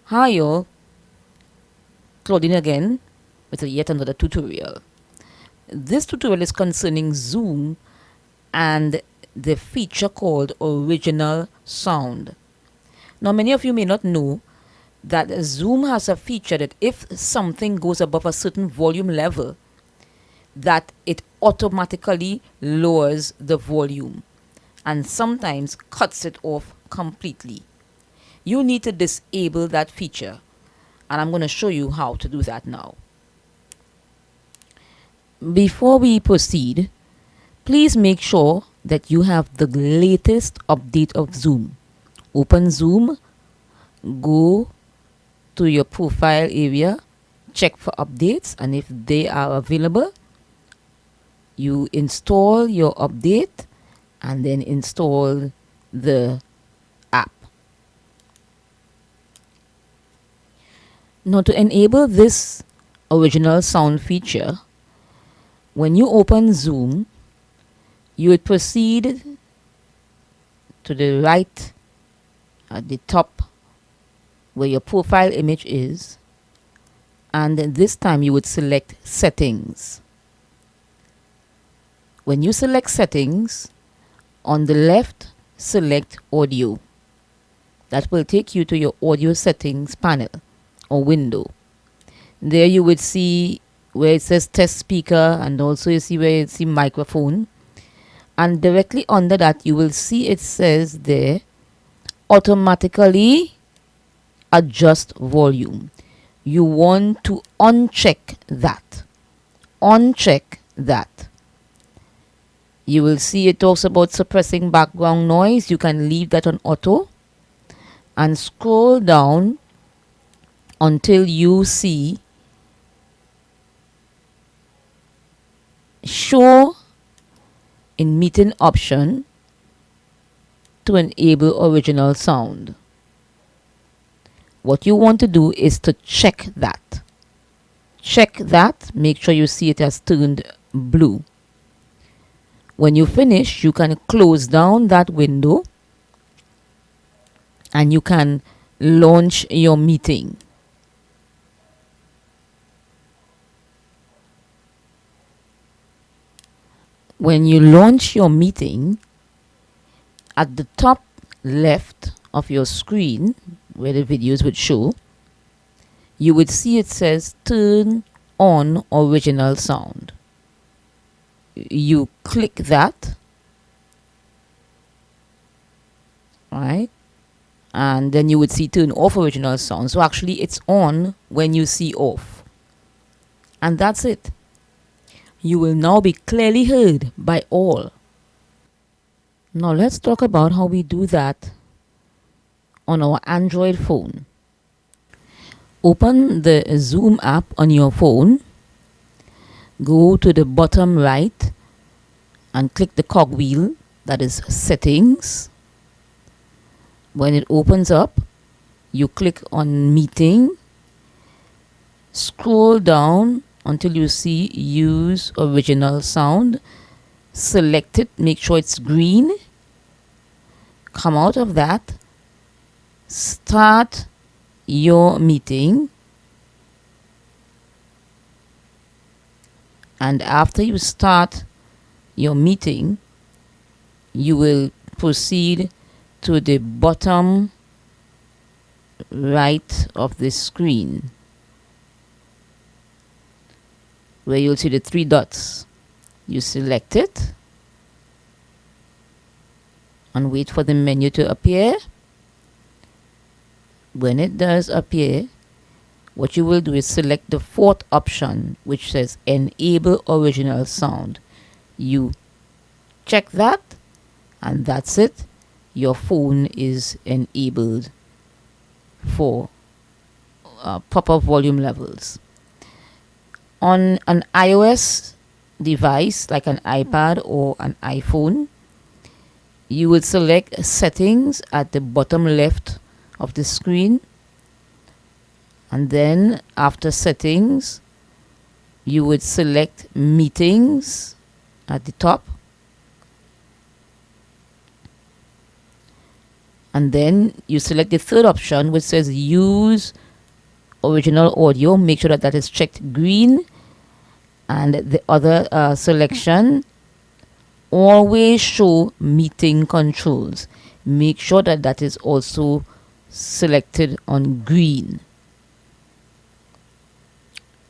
Hi all, Claudine again with yet another tutorial. This tutorial is concerning Zoom and the feature called original sound. Now many of you may not know that Zoom has a feature that if something goes above a certain volume level, that it automatically lowers the volume and sometimes cuts it off completely. You need to disable that feature, and I'm going to show you how to do that now. Before we proceed, please make sure that you have the latest update of Zoom. Open Zoom, go to your profile area, check for updates, and if they are available, you install your update and then install the app. Now, to enable this original sound feature, when you open Zoom, you would proceed to the right at the top where your profile image is, and then this time you would select settings. When you select settings, on the left select audio. That will take you to your audio settings panel or window. There you would see where it says test speaker, and also you see where you see microphone, and directly under that you will see it says there automatically adjust volume. You want to uncheck that. Uncheck that. You will see it talks about suppressing background noise. You can leave that on auto and scroll down until you see show in meeting option to enable original sound. What you want to do is to check that. Check that. Make sure you see it has turned blue. When you finish, you can close down that window and you can launch your meeting. When you launch your meeting, at the top left of your screen where the videos would show, you would see it says turn on original sound. You click that, right, and then you would see turn off original sound. So actually it's on when you see off, and that's it. You will now be clearly heard by all. Now let's talk about how we do that on our Android phone. Open the Zoom app on your phone, go to the bottom right and click the cogwheel that is settings. When it opens up, you click on meeting, scroll down until you see use original sound, select it, make sure it's green, come out of that, start your meeting, and after you start your meeting, you will proceed to the bottom right of the screen where you'll see the three dots. You select it and wait for the menu to appear. When it does appear, what you will do is select the fourth option which says enable original sound. You check that and that's it. Your phone is enabled for proper volume levels. On an iOS device like an iPad or an iPhone, you will select settings at the bottom left of the screen, and then after settings you would select meetings at the top, And then you select the third option, which says use original audio. Make sure that that is checked green. And the other selection, always show meeting controls. Make sure that that is also selected on green.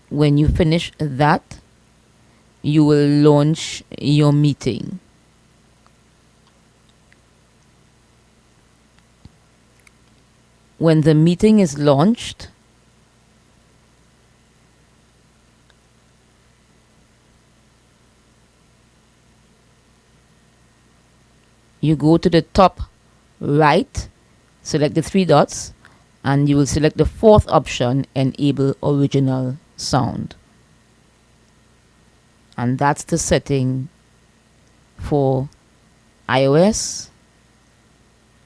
When you finish that, you will launch your meeting. When the meeting is launched, you go to the top right, select the three dots, and you will select the fourth option, enable original sound. And that's the setting for iOS,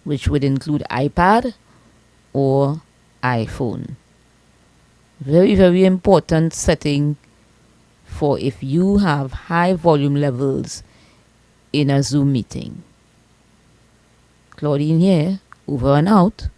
which would include iPad or iPhone. Very, very important setting for if you have high volume levels in a Zoom meeting. Claudine here, over and out.